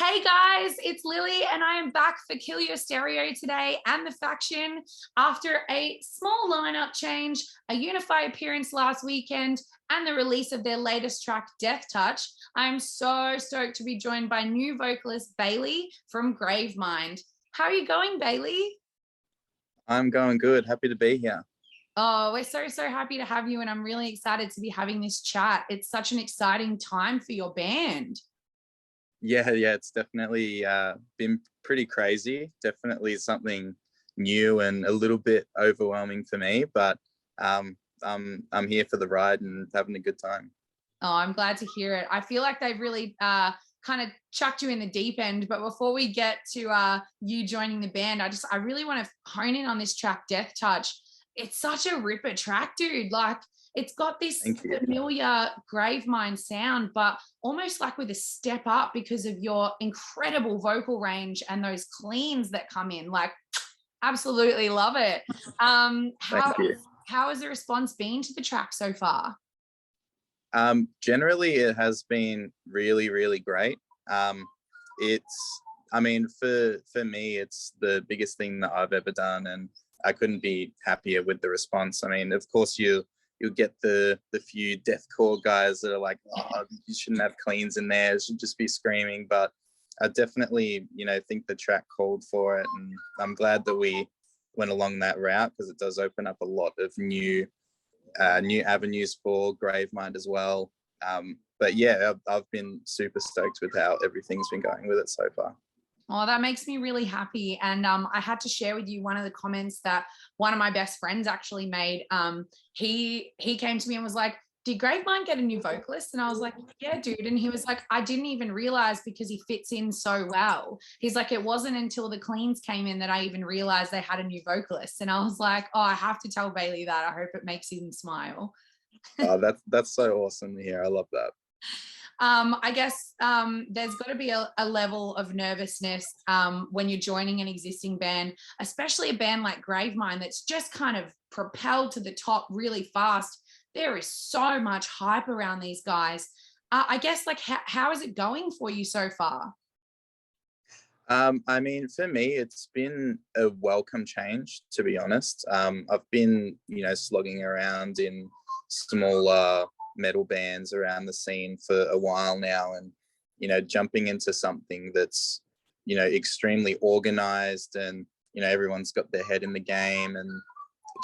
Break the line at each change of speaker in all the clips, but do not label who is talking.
Hey guys, it's Lily and I am back for Kill Your Stereo today and the faction after a small lineup change, a Unify appearance last weekend, and the release of their latest track, Deathtouch. I'm so stoked to be joined by new vocalist Bailey from Gravemind. How are you going, Bailey?
I'm going good. Happy to be here.
Oh, we're so happy to have you, and I'm really excited to be having this chat. It's such an exciting time for your band.
Yeah, it's definitely been pretty crazy. Definitely something new and a little bit overwhelming for me, but I'm here for the ride and having a good time.
Oh, I'm glad to hear it. I feel like they've really kind of chucked you in the deep end. But before we get to you joining the band, I really want to hone in on this track, Deathtouch. It's such a ripper track, dude. Like, it's got this familiar Gravemind sound, but almost like with a step up because of your incredible vocal range and those cleans that come in. Like, absolutely love it. How has the response been to the track so far?
Generally, it has been really great. I mean, for me, it's the biggest thing that I've ever done, and I couldn't be happier with the response. I mean, of course, you'll get the few deathcore guys that are like, oh, you shouldn't have cleans in there, it should just be screaming. But I definitely, think the track called for it, and I'm glad that we went along that route because it does open up a lot of new avenues for Gravemind as well. But yeah, I've been super stoked with how everything's been going with it so far.
Oh, that makes me really happy. And I had to share with you one of the comments that one of my best friends actually made. He came to me and was like, did Gravemind get a new vocalist? And I was like, yeah, dude. And he was like, I didn't even realize because he fits in so well. He's like, it wasn't until the cleans came in that I even realized they had a new vocalist. And I was like, oh, I have to tell Bailey that. I hope it makes him smile.
Oh, that's so awesome to hear. I love that.
I guess there's got to be a level of nervousness when you're joining an existing band, especially a band like Gravemind that's just kind of propelled to the top really fast. There is so much hype around these guys. I guess, like, how is it going for you so far?
I mean, for me, it's been a welcome change, to be honest. I've been, slogging around in smaller metal bands around the scene for a while now, and jumping into something that's extremely organized, and everyone's got their head in the game, and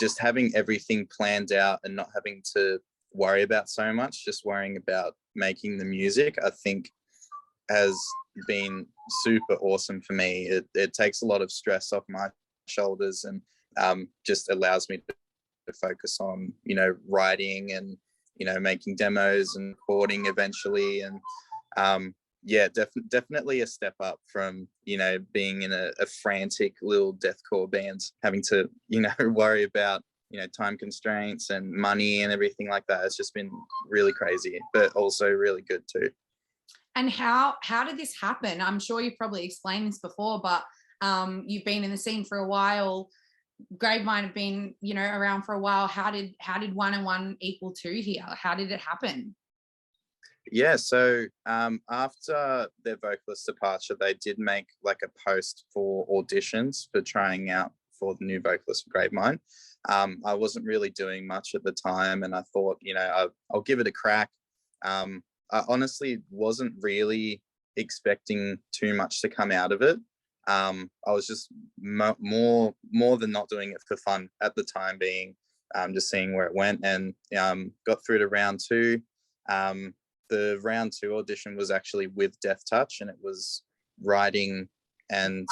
just having everything planned out and not having to worry about so much, just worrying about making the music, I think has been super awesome for me. It takes a lot of stress off my shoulders, and just allows me to focus on writing and making demos and recording eventually. And yeah, definitely a step up from being in a frantic little deathcore band, having to worry about time constraints and money and everything like that. It's just been really crazy, but also really good too.
And how did this happen? I'm sure you've probably explained this before, but you've been in the scene for a while. Gravemind have been, around for a while. How did 1 and 1 equal 2 here? How did it happen?
Yeah, so after their vocalist departure, they did make like a post for auditions for trying out for the new vocalist for Gravemind. I wasn't really doing much at the time, and I thought, I'll give it a crack. I honestly wasn't really expecting too much to come out of it. I was just more than not doing it for fun at the time being, just seeing where it went, and got through to round 2. The round 2 audition was actually with Deathtouch, and it was writing and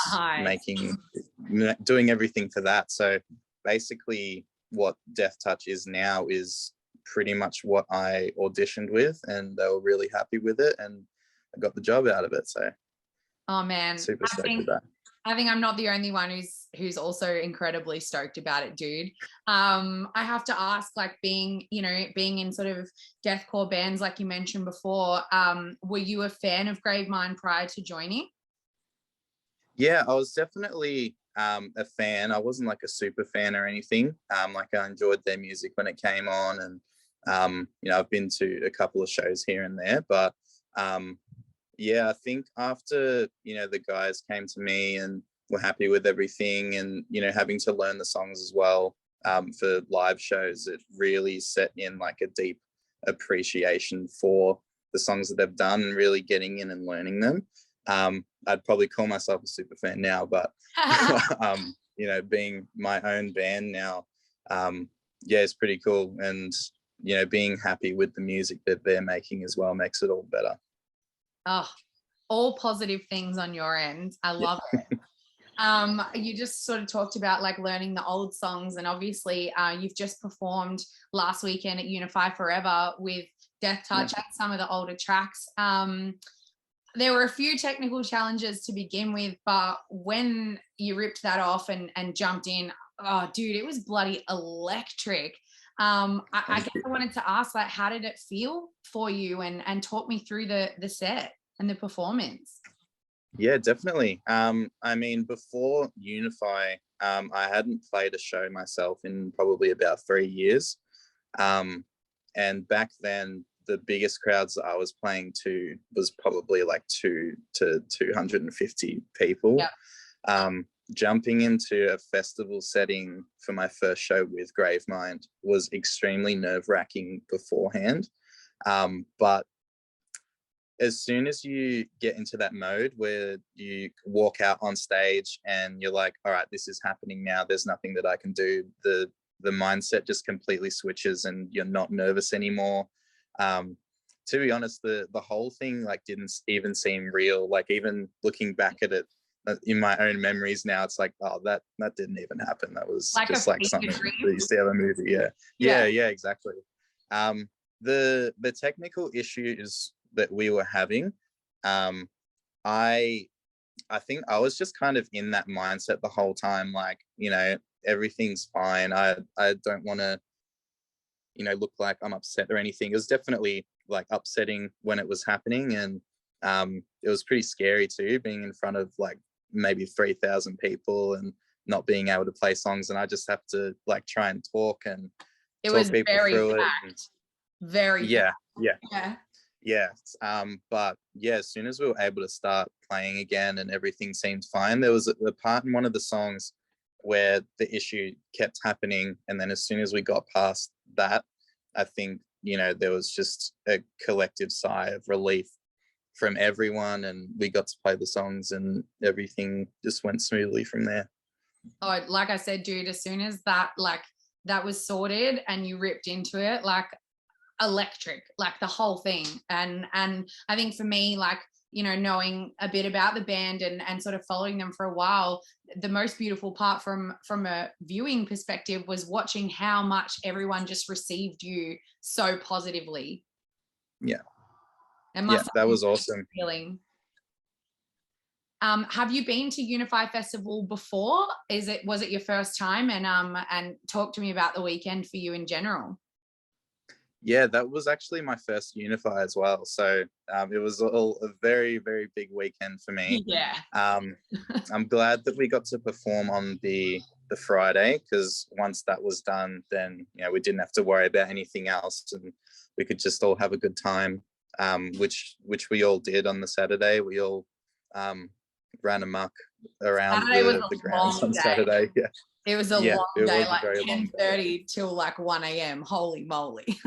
doing everything for that. So basically what Deathtouch is now is pretty much what I auditioned with, and they were really happy with it, and I got the job out of it. So
oh man,
super stoked with that.
I think I'm not the only one who's also incredibly stoked about it, dude. I have to ask, like, being in sort of deathcore bands like you mentioned before, were you a fan of Gravemind prior to joining?
Yeah, I was definitely a fan. I wasn't like a super fan or anything. Like, I enjoyed their music when it came on, and I've been to a couple of shows here and there, but Yeah, I think after, the guys came to me and were happy with everything, and, having to learn the songs as well, for live shows, it really set in like a deep appreciation for the songs that they've done and really getting in and learning them. I'd probably call myself a super fan now, but being my own band now, yeah, it's pretty cool. And, being happy with the music that they're making as well makes it all better.
Oh, all positive things on your end. I love it. You just sort of talked about like learning the old songs, and obviously you've just performed last weekend at Unifi Forever with Deathtouch at some of the older tracks. There were a few technical challenges to begin with, but when you ripped that off and jumped in, oh dude, it was bloody electric. I guess I wanted to ask, like, how did it feel for you, and talk me through the set and the performance?
Yeah, definitely. I mean, before Unify, I hadn't played a show myself in probably about 3 years. And back then, the biggest crowds that I was playing to was probably like 250 people.
Yep.
Jumping into a festival setting for my first show with Gravemind was extremely nerve-wracking beforehand. But as soon as you get into that mode where you walk out on stage and you're like, all right, this is happening now, there's nothing that I can do, the mindset just completely switches and you're not nervous anymore. To be honest, the whole thing like didn't even seem real. Like, even looking back at it in my own memories now, it's like, oh, that didn't even happen. That was like just like something that you see in a movie. Yeah, exactly. The technical issues that we were having, I think I was just kind of in that mindset the whole time, like, everything's fine. I don't want to, look like I'm upset or anything. It was definitely like upsetting when it was happening, and it was pretty scary too, being in front of like maybe 3,000 people and not being able to play songs, and I just have to like try and talk and talk people through it.
Very
yeah
packed.
But yeah, as soon as we were able to start playing again and everything seemed fine, there was a part in one of the songs where the issue kept happening, and then as soon as we got past that, I think there was just a collective sigh of relief from everyone, and we got to play the songs and everything just went smoothly from there.
Oh, like I said, dude, as soon as that was sorted and you ripped into it, like electric, like the whole thing. And I think for me, like, knowing a bit about the band and sort of following them for a while, the most beautiful part from a viewing perspective was watching how much everyone just received you so positively.
That was awesome.
Feeling. Have you been to Unify Festival before? Was it your first time? And talk to me about the weekend for you in general.
Yeah, that was actually my first Unify as well. So it was all a very, very big weekend for me.
Yeah.
I'm glad that we got to perform on the Friday, because once that was done, then we didn't have to worry about anything else, and we could just all have a good time. Which we all did on the Saturday. We all ran amok around the grounds on Saturday. Yeah.
It was a long day, like 10:30 till like 1 a.m. Holy moly.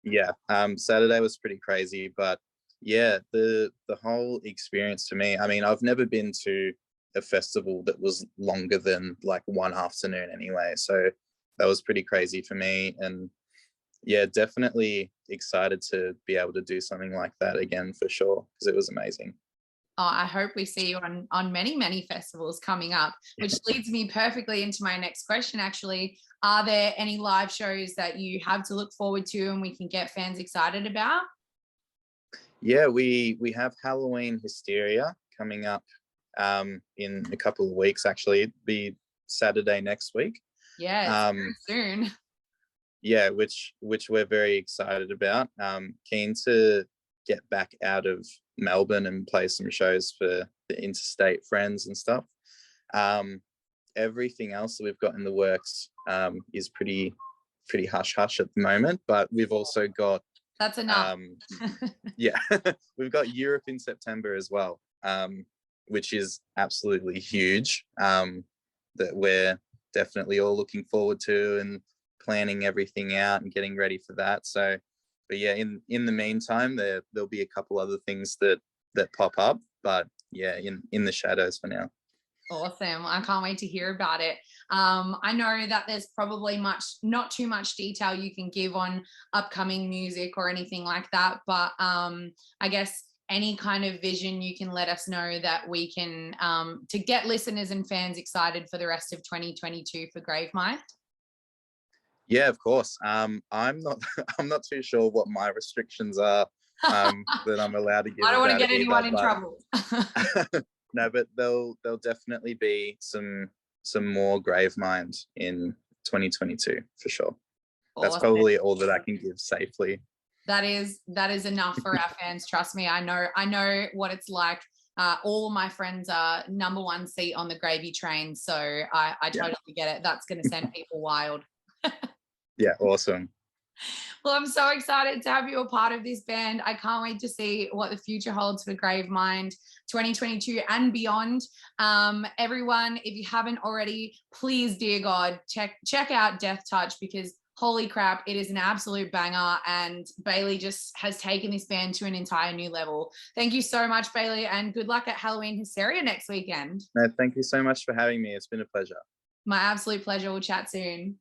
Yeah. Saturday was pretty crazy, but yeah, the whole experience to me, I mean, I've never been to a festival that was longer than like one afternoon anyway. So that was pretty crazy for me. And yeah, definitely excited to be able to do something like that again for sure, because it was amazing.
Oh, I hope we see you on many, many festivals coming up, which leads me perfectly into my next question, actually. Are there any live shows that you have to look forward to and we can get fans excited about?
Yeah, we have Halloween Hysteria coming up in a couple of weeks, actually. It'll be Saturday next week.
Yeah, it's very soon.
Yeah, which we're very excited about. Keen to get back out of Melbourne and play some shows for the interstate friends and stuff. Everything else that we've got in the works is pretty hush hush at the moment, but we've also got
That's enough.
Yeah, we've got Europe in September as well, which is absolutely huge, that we're definitely all looking forward to and planning everything out and getting ready for that. So, but yeah, in the meantime, there'll be a couple other things that pop up, but yeah, in the shadows for now.
Awesome. I can't wait to hear about it. I know that there's probably not too much detail you can give on upcoming music or anything like that, but I guess any kind of vision you can let us know that we can, to get listeners and fans excited for the rest of 2022 for Gravemind.
Yeah, of course. I'm not too sure what my restrictions are that I'm allowed to give.
I don't want to get anyone in trouble.
No, but there'll definitely be some more Gravemind in 2022 for sure. Awesome. That's probably all that I can give safely.
That is enough for our fans. Trust me, I know what it's like. All of my friends are number one seat on the gravy train, so I totally get it. That's going to send people wild.
Yeah, awesome.
Well, I'm so excited to have you a part of this band. I can't wait to see what the future holds for Gravemind 2022 and beyond. Everyone, if you haven't already, please, dear God, check out Deathtouch, because holy crap, it is an absolute banger, and Bailey just has taken this band to an entire new level. Thank you so much, Bailey, and good luck at Halloween Hysteria next weekend.
No, thank you so much for having me. It's been a pleasure.
My absolute pleasure. We'll chat soon.